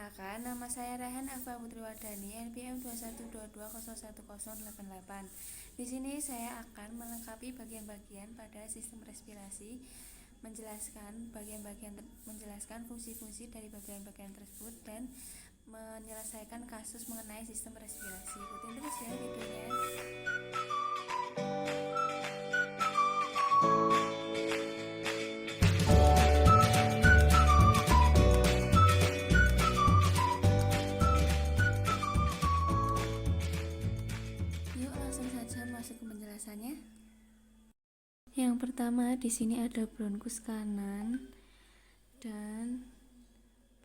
Perkenalkan, nama saya Rehan Akbar Putriwardani, NPM 212201088. Di sini saya akan melengkapi bagian-bagian pada sistem respirasi, menjelaskan fungsi-fungsi dari bagian-bagian tersebut dan menyelesaikan kasus mengenai sistem respirasi. Ikutin terus ya videonya. Yuk langsung saja masuk ke penjelasannya. Yang pertama di sini ada bronkus kanan dan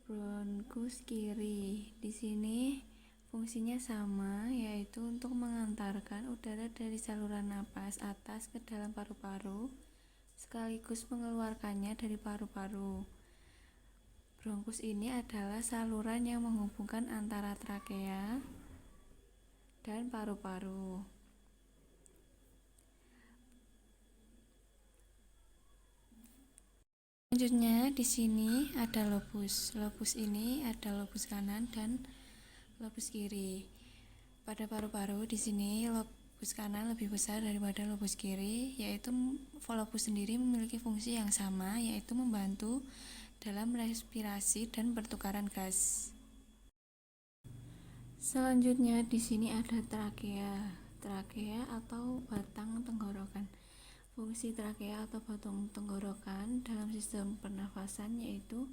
bronkus kiri. Di sini fungsinya sama, yaitu untuk mengantarkan udara dari saluran napas atas ke dalam paru-paru sekaligus mengeluarkannya dari paru-paru. Bronkus ini adalah saluran yang menghubungkan antara trakea dan paru-paru. Selanjutnya di sini ada lobus. Lobus ini ada lobus kanan dan lobus kiri. Pada paru-paru di sini lobus kanan lebih besar daripada lobus kiri, yaitu lobus sendiri memiliki fungsi yang sama, yaitu membantu dalam respirasi dan pertukaran gas. Selanjutnya di sini ada trakea. Trakea atau batang tenggorokan. Fungsi trakea atau batang tenggorokan dalam sistem pernafasan yaitu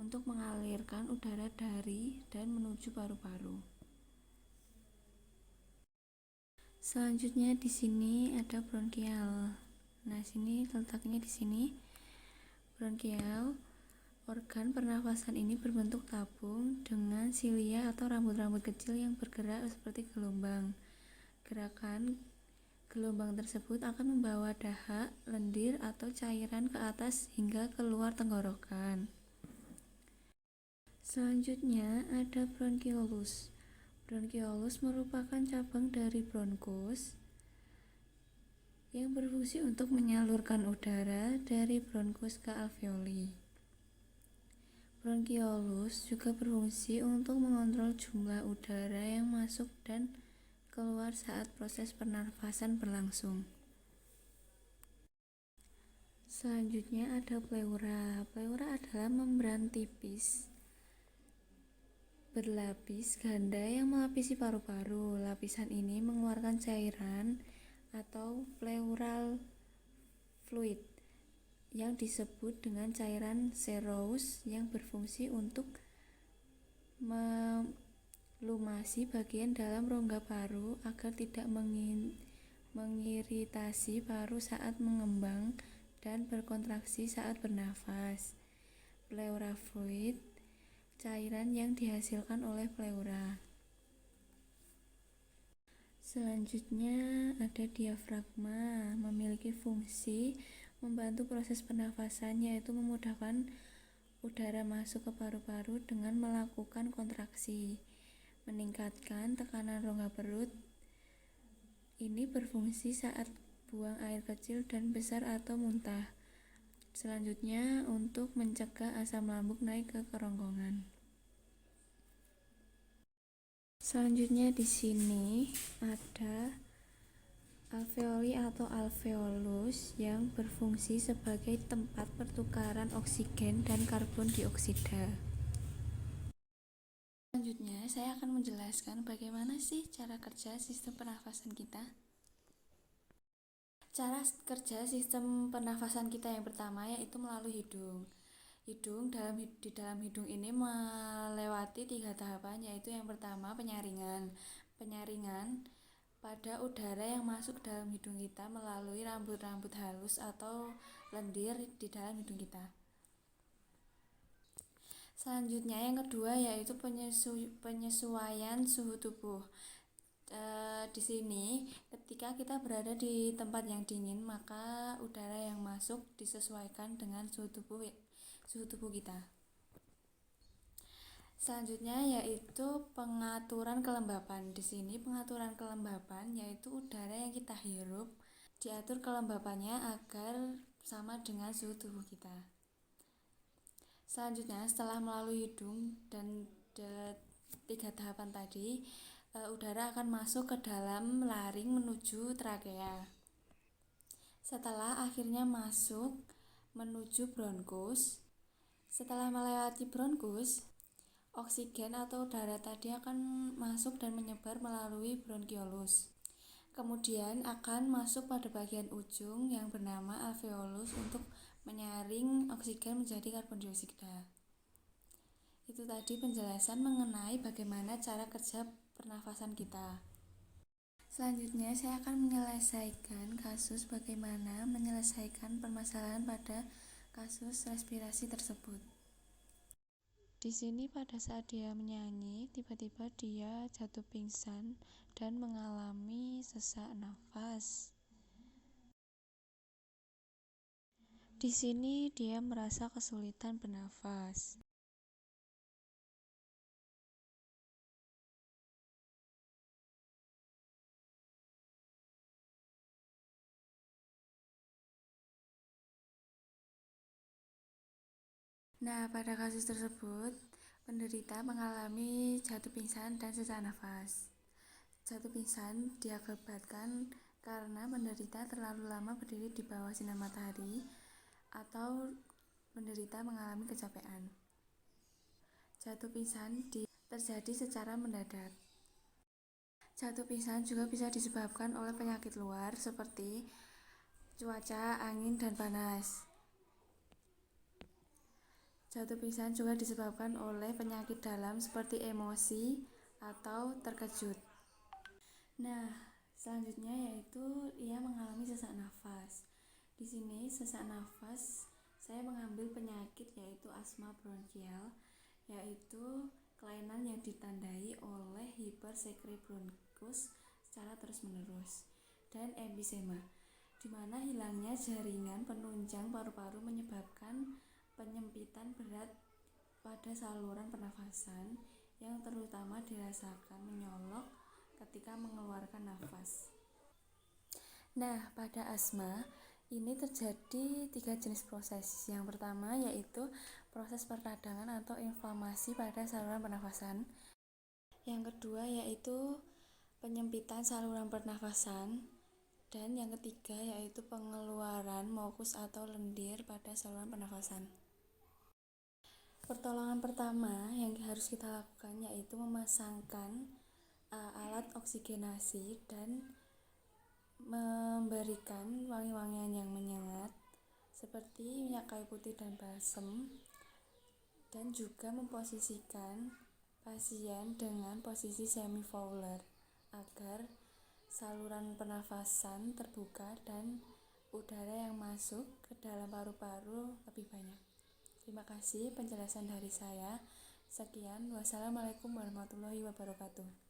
untuk mengalirkan udara dari dan menuju paru-paru. Selanjutnya di sini ada bronkial. Nah, sini letaknya di sini. Bronkial, organ pernafasan ini berbentuk tabung dengan silia atau rambut-rambut kecil yang bergerak seperti gelombang. Gerakan gelombang tersebut akan membawa dahak, lendir, atau cairan ke atas hingga keluar tenggorokan. Selanjutnya ada bronkiolus. Bronkiolus merupakan cabang dari bronkus yang berfungsi untuk menyalurkan udara dari bronkus ke alveoli. Bronkiolus juga berfungsi untuk mengontrol jumlah udara yang masuk dan keluar saat proses pernafasan berlangsung. Selanjutnya ada pleura. Pleura adalah membran tipis berlapis ganda yang melapisi paru-paru. Lapisan ini mengeluarkan cairan atau pleural fluid yang disebut dengan cairan serous yang berfungsi untuk melumasi bagian dalam rongga paru agar tidak mengiritasi paru saat mengembang dan berkontraksi saat bernafas. Pleura fluid, cairan yang dihasilkan oleh pleura. Selanjutnya ada diafragma, memiliki fungsi membantu proses pernafasan, yaitu memudahkan udara masuk ke paru-paru dengan melakukan kontraksi, meningkatkan tekanan rongga perut. Ini berfungsi saat buang air kecil dan besar atau muntah. Selanjutnya untuk mencegah asam lambung naik ke kerongkongan. Selanjutnya di sini ada alveoli atau alveolus yang berfungsi sebagai tempat pertukaran oksigen dan karbon dioksida. Selanjutnya saya akan menjelaskan bagaimana sih cara kerja sistem pernafasan kita. Cara kerja sistem pernafasan kita yang pertama yaitu melalui hidung. Di dalam hidung ini melewati 3 tahapan, yaitu yang pertama penyaringan. Penyaringan pada udara yang masuk dalam hidung kita melalui rambut-rambut halus atau lendir di dalam hidung kita. Selanjutnya yang kedua yaitu penyesuaian suhu tubuh. Di sini ketika kita berada di tempat yang dingin, maka udara yang masuk disesuaikan dengan suhu tubuh kita. Selanjutnya yaitu pengaturan kelembapan. Di sini pengaturan kelembapan yaitu udara yang kita hirup diatur kelembapannya agar sama dengan suhu tubuh kita. Selanjutnya setelah melalui hidung dan pada 3 tahapan tadi, udara akan masuk ke dalam laring menuju trakea. Setelah akhirnya masuk menuju bronkus, setelah melewati bronkus, oksigen atau udara tadi akan masuk dan menyebar melalui bronkiolus. Kemudian akan masuk pada bagian ujung yang bernama alveolus untuk menyaring oksigen menjadi karbon dioksida. Itu tadi penjelasan mengenai bagaimana cara kerja pernafasan kita. Selanjutnya saya akan menyelesaikan kasus bagaimana menyelesaikan permasalahan pada kasus respirasi tersebut. Di sini pada saat dia menyanyi, tiba-tiba dia jatuh pingsan dan mengalami sesak nafas. Di sini dia merasa kesulitan bernafas. Nah, pada kasus tersebut, penderita mengalami jatuh pingsan dan sesak nafas. Jatuh pingsan diakibatkan karena penderita terlalu lama berdiri di bawah sinar matahari atau penderita mengalami kecapean. Jatuh pingsan terjadi secara mendadak. Jatuh pingsan juga bisa disebabkan oleh penyakit luar seperti cuaca, angin, dan panas. Jatuh pingsan juga disebabkan oleh penyakit dalam seperti emosi atau terkejut. Nah, selanjutnya yaitu ia mengalami sesak nafas. Di sini sesak nafas saya mengambil penyakit yaitu asma bronkial, yaitu kelainan yang ditandai oleh hipersekre bronkus secara terus-menerus, dan emfisema, di mana hilangnya jaringan penunjang paru-paru menyebabkan penyempitan berat pada saluran pernafasan yang terutama dirasakan menyolok ketika mengeluarkan nafas. Nah, pada asma ini terjadi 3 jenis proses. Yang pertama yaitu proses peradangan atau inflamasi pada saluran pernafasan. Yang kedua yaitu penyempitan saluran pernafasan. Dan yang ketiga yaitu pengeluaran mukus atau lendir pada saluran pernafasan. Pertolongan pertama yang harus kita lakukan yaitu memasangkan alat oksigenasi dan memberikan wangi-wangian yang menyengat seperti minyak kayu putih dan balsem, dan juga memposisikan pasien dengan posisi semi-fowler agar saluran pernafasan terbuka dan udara yang masuk ke dalam paru-paru lebih banyak. Terima kasih penjelasan dari saya. Sekian, wassalamualaikum warahmatullahi wabarakatuh.